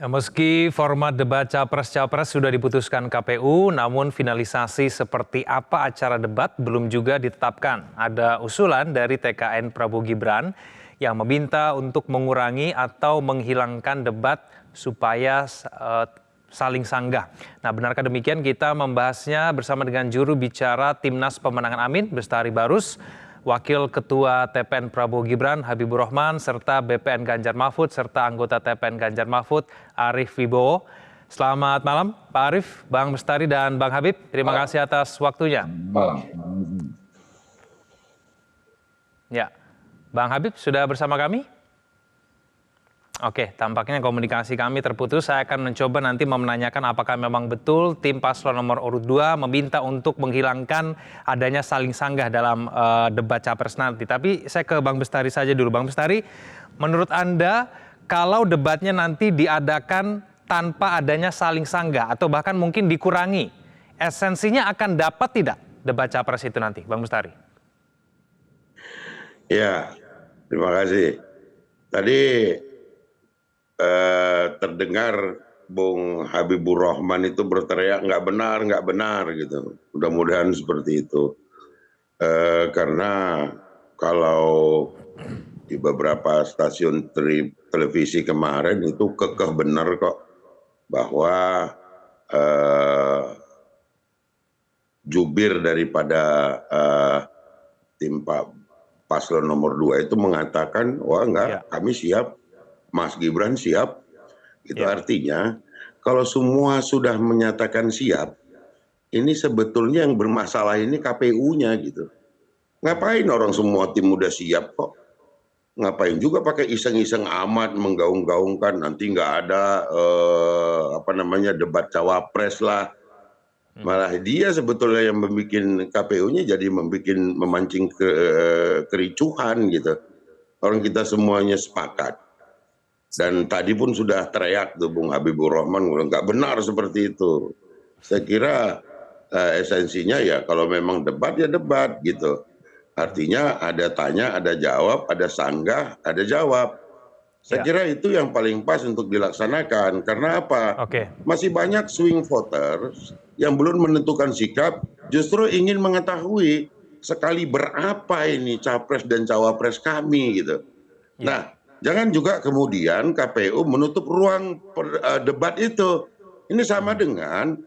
Meski format debat Capres-Cawapres sudah diputuskan KPU, namun finalisasi seperti apa acara debat belum juga ditetapkan. Ada usulan dari TKN Prabowo Gibran yang meminta untuk mengurangi atau menghilangkan debat supaya saling sanggah. Nah, benarkah demikian? Kita membahasnya bersama dengan juru bicara Timnas Pemenangan Amin, Bestari Barus, Wakil Ketua TPN Prabowo Gibran Habibur Rahman, serta BPN Ganjar Mahfud, serta anggota TPN Ganjar Mahfud Arief Wibowo. Selamat malam Pak Arief, Bang Bestari, dan Bang Habib. Terima kasih atas waktunya. Ya, Bang Habib sudah bersama kami? Oke, tampaknya komunikasi kami terputus. Saya akan mencoba nanti menanyakan apakah memang betul tim paslon nomor urut 2 meminta untuk menghilangkan adanya saling sanggah dalam debat capres nanti. Tapi saya ke Bang Bestari saja dulu. Bang Bestari, menurut Anda kalau debatnya nanti diadakan tanpa adanya saling sanggah atau bahkan mungkin dikurangi, esensinya akan dapat tidak debat capres itu nanti, Bang Bestari? Ya, terima kasih. Tadi terdengar Bung Habibur Rahman itu berteriak nggak benar gitu. Mudah-mudahan seperti itu. Karena kalau di beberapa stasiun televisi kemarin itu kekeh benar kok bahwa jubir daripada tim paslon nomor 2 itu mengatakan, wah enggak, kami siap. Mas Gibran siap, itu artinya kalau semua sudah menyatakan siap, ini sebetulnya yang bermasalah ini KPU-nya gitu. Ngapain orang semua tim udah siap kok? Ngapain juga pakai iseng-iseng amat menggaung-gaungkan nanti nggak ada debat cawapres lah. Malah dia sebetulnya yang membuat KPU-nya jadi memancing kericuhan gitu. Orang kita semuanya sepakat. Dan tadi pun sudah teriak tuh Bung Habibur Rahman, nggak benar seperti itu. Saya kira esensinya ya kalau memang debat ya debat gitu. Artinya ada tanya, ada jawab, ada sanggah, ada jawab. Saya kira itu yang paling pas untuk dilaksanakan. Karena apa? Masih banyak swing voters yang belum menentukan sikap, justru ingin mengetahui sekali berapa ini capres dan cawapres kami gitu. Nah, jangan juga kemudian KPU menutup ruang debat itu. Ini sama dengan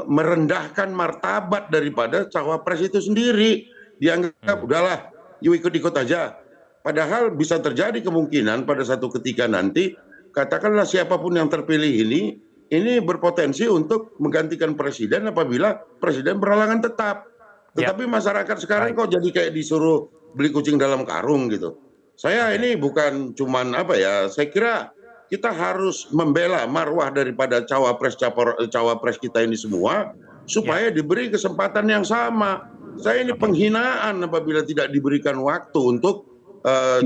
merendahkan martabat daripada cawapres itu sendiri. Dianggap udahlah, yuk ikut-ikut aja. Padahal bisa terjadi kemungkinan pada satu ketika nanti, katakanlah siapapun yang terpilih ini berpotensi untuk menggantikan presiden apabila presiden berhalangan tetap. Tetapi masyarakat sekarang kok jadi kayak disuruh beli kucing dalam karung gitu. Saya ini bukan cuman saya kira kita harus membela marwah daripada cawapres kita ini semua supaya diberi kesempatan yang sama. Saya ini penghinaan apabila tidak diberikan waktu untuk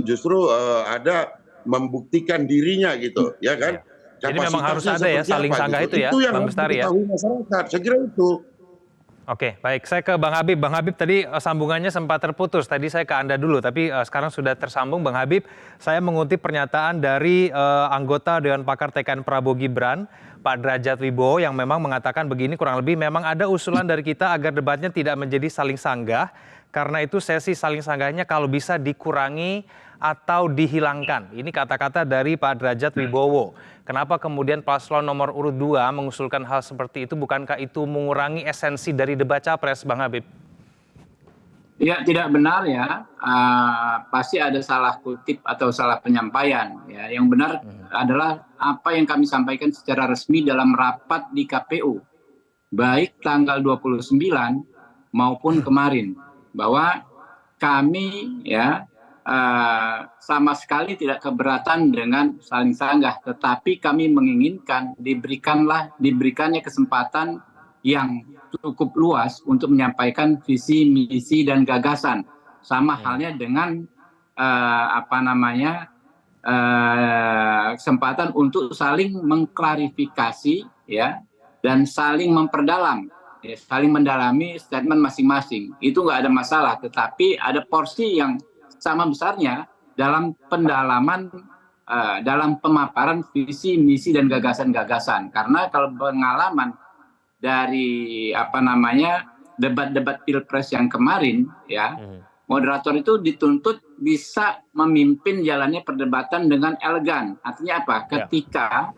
justru ada membuktikan dirinya gitu, ya kan? Jadi memang harus ada ya saling sanggah itu ya, Bang Bestari ya? Masyarakat, saya kira itu. Oke, baik. Saya ke Bang Habib. Bang Habib, tadi sambungannya sempat terputus. Tadi saya ke Anda dulu, tapi sekarang sudah tersambung. Bang Habib, saya mengutip pernyataan dari anggota Dewan Pakar TKN Prabowo Gibran, Pak Derajat Wibowo, yang memang mengatakan begini, kurang lebih memang ada usulan dari kita agar debatnya tidak menjadi saling sanggah. Karena itu sesi saling sanggahnya kalau bisa dikurangi atau dihilangkan. Ini kata-kata dari Pak Derajat Wibowo. Kenapa kemudian paslon nomor urut 2 mengusulkan hal seperti itu? Bukankah itu mengurangi esensi dari debat capres, Bang Habib? Ya, tidak benar ya. Pasti ada salah kutip atau salah penyampaian. Ya, yang benar adalah apa yang kami sampaikan secara resmi dalam rapat di KPU. Baik tanggal 29 maupun kemarin. Bahwa kami ya sama sekali tidak keberatan dengan saling sanggah, tetapi kami menginginkan diberikannya kesempatan yang cukup luas untuk menyampaikan visi, misi dan gagasan. Sama halnya dengan kesempatan untuk saling mengklarifikasi ya dan saling memperdalam. Saling mendalami statement masing-masing. Itu nggak ada masalah, tetapi ada porsi yang sama besarnya dalam pendalaman dalam pemaparan visi, misi dan gagasan-gagasan. Karena kalau pengalaman dari debat-debat pilpres yang kemarin, ya, moderator itu dituntut bisa memimpin jalannya perdebatan dengan elegan. Artinya apa? Ketika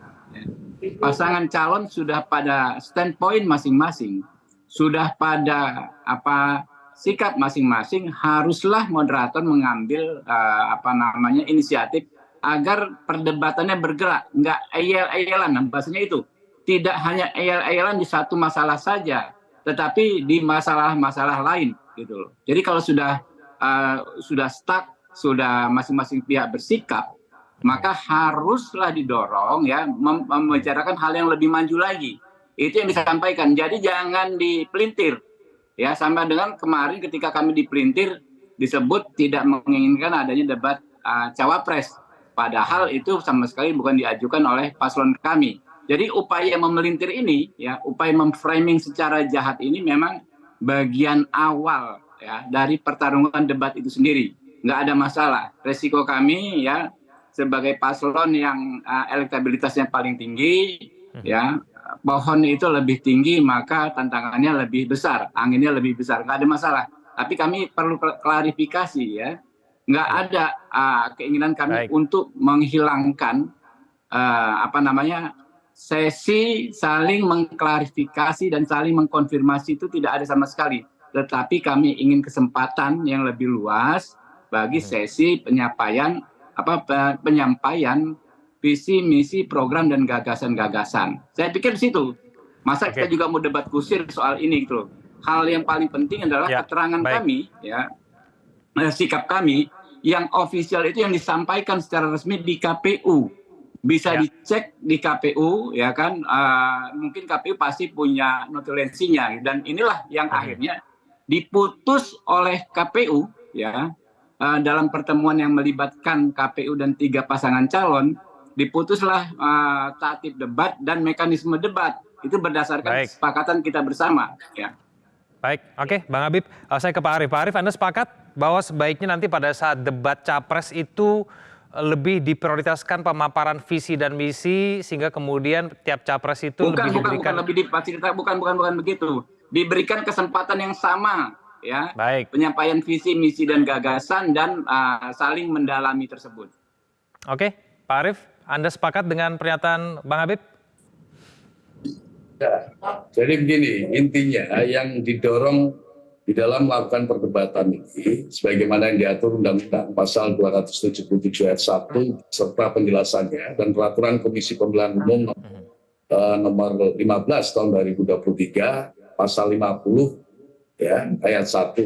pasangan calon sudah pada standpoint masing-masing, sudah pada sikap masing-masing, haruslah moderator mengambil inisiatif agar perdebatannya bergerak, nggak ayel-ayelan, bahasanya itu. Tidak hanya ayel-ayelan di satu masalah saja, tetapi di masalah-masalah lain, gitu loh. Jadi kalau sudah stuck, sudah masing-masing pihak bersikap, maka haruslah didorong ya membicarakan hal yang lebih maju lagi. Itu yang disampaikan. Jadi jangan dipelintir. Ya, sama dengan kemarin ketika kami dipelintir disebut tidak menginginkan adanya debat cawapres. Padahal itu sama sekali bukan diajukan oleh paslon kami. Jadi upaya memelintir ini, ya, upaya memframing secara jahat ini memang bagian awal ya dari pertarungan debat itu sendiri. Nggak ada masalah. Resiko kami ya sebagai paslon yang elektabilitasnya paling tinggi, ya, pohon itu lebih tinggi maka tantangannya lebih besar, anginnya lebih besar, nggak ada masalah. Tapi kami perlu klarifikasi ya, nggak ada keinginan kami untuk menghilangkan sesi saling mengklarifikasi dan saling mengkonfirmasi, itu tidak ada sama sekali. Tetapi kami ingin kesempatan yang lebih luas bagi sesi penyampaian visi, misi, program dan gagasan-gagasan. Saya pikir di situ. Masa kita juga mau debat kusir soal ini gitu loh. Hal yang paling penting adalah keterangan kami, ya, sikap kami yang ofisial itu yang disampaikan secara resmi di KPU. Bisa dicek di KPU, ya kan? Mungkin KPU pasti punya notulensinya, dan inilah yang akhirnya diputus oleh KPU, ya. Dalam pertemuan yang melibatkan KPU dan 3 pasangan calon, diputuslah tatib debat dan mekanisme debat. Itu berdasarkan kesepakatan kita bersama. Ya. Baik, oke, Bang Habib, saya ke Pak Arief. Pak Arief, Anda sepakat bahwa sebaiknya nanti pada saat debat capres itu lebih diprioritaskan pemaparan visi dan misi, sehingga kemudian tiap capres itu lebih diberikan... Bukan begitu. Diberikan kesempatan yang sama. Ya, penyampaian visi, misi dan gagasan dan saling mendalami tersebut. Oke, Pak Arief, Anda sepakat dengan pernyataan Bang Habib? Ya, jadi begini, intinya yang didorong di dalam melakukan perdebatan ini, sebagaimana yang diatur Undang-Undang Pasal 277 ayat 1 serta penjelasannya dan Peraturan Komisi Pemilihan Umum nomor 15 tahun 2023 Pasal 50 ya, ayat 1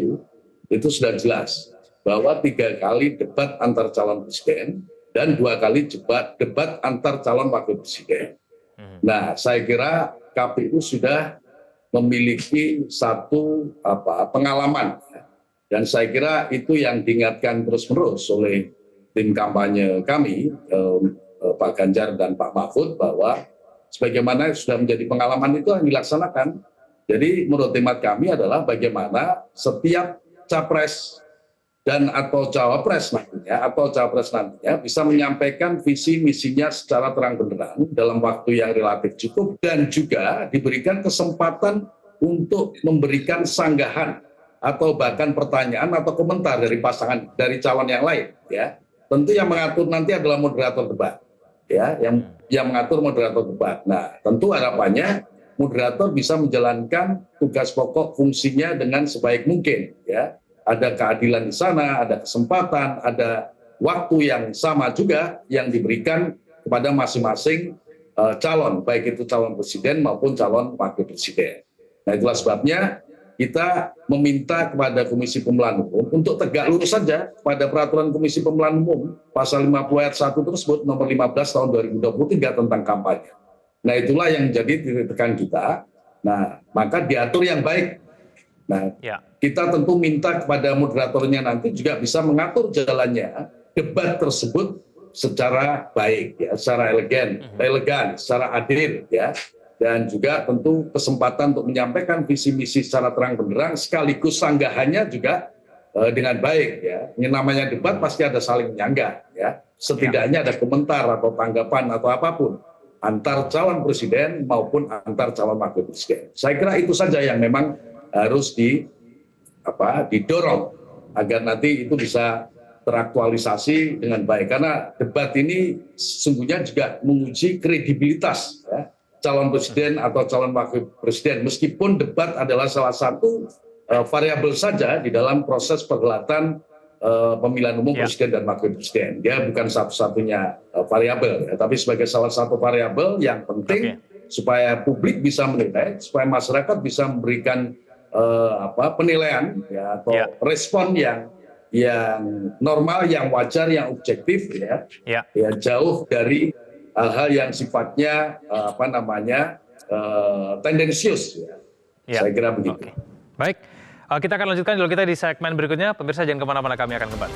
itu sudah jelas bahwa 3 kali debat antar calon presiden dan 2 kali debat antar calon wakil presiden. Nah, saya kira KPU sudah memiliki satu pengalaman, dan saya kira itu yang diingatkan terus-menerus oleh tim kampanye kami, Pak Ganjar dan Pak Mahfud, bahwa sebagaimana sudah menjadi pengalaman itu yang dilaksanakan. Jadi menurut hemat kami adalah bagaimana setiap capres dan atau cawapres nantinya bisa menyampaikan visi misinya secara terang benderang dalam waktu yang relatif cukup, dan juga diberikan kesempatan untuk memberikan sanggahan atau bahkan pertanyaan atau komentar dari pasangan, dari calon yang lain, ya. Tentu yang mengatur nanti adalah moderator debat, ya, yang mengatur moderator debat. Nah, tentu harapannya moderator bisa menjalankan tugas pokok fungsinya dengan sebaik mungkin, ya. Ada keadilan di sana, ada kesempatan, ada waktu yang sama juga yang diberikan kepada masing-masing calon, baik itu calon presiden maupun calon wakil presiden. Nah, itulah sebabnya kita meminta kepada Komisi Pemilihan Umum untuk tegak lurus saja pada Peraturan Komisi Pemilihan Umum Pasal 50 ayat 1 tersebut nomor 15 tahun 2023 tentang kampanye. Nah, itulah yang menjadi titik tekan kita. Nah, maka diatur yang baik. Nah, kita tentu minta kepada moderatornya nanti juga bisa mengatur jalannya debat tersebut secara baik, ya, secara elegan, secara adil, ya, dan juga tentu kesempatan untuk menyampaikan visi misi secara terang benderang sekaligus sanggahannya juga dengan baik, ya. Yang namanya debat pasti ada saling menyanggah, ya. setidaknya ada komentar atau tanggapan atau apapun antar calon presiden maupun antar calon wakil presiden. Saya kira itu saja yang memang harus didorong agar nanti itu bisa teraktualisasi dengan baik. Karena debat ini sesungguhnya juga menguji kredibilitas ya, calon presiden atau calon wakil presiden. Meskipun debat adalah salah satu variabel saja di dalam proses perhelatan pemilihan umum presiden dan wakil presiden. Dia bukan satu-satunya variabel, ya, tapi sebagai salah satu variabel yang penting supaya publik bisa menilai, supaya masyarakat bisa memberikan penilaian ya, atau respon yang normal, yang wajar, yang objektif ya, jauh dari hal-hal yang sifatnya tendensius ya. Saya kira begitu. Baik, kita akan lanjutkan dulu kita di segmen berikutnya. Pemirsa jangan kemana-mana, kami akan kembali.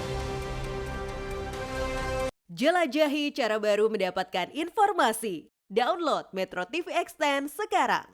Jelajahi cara baru mendapatkan informasi. Download Metro TV Extend sekarang.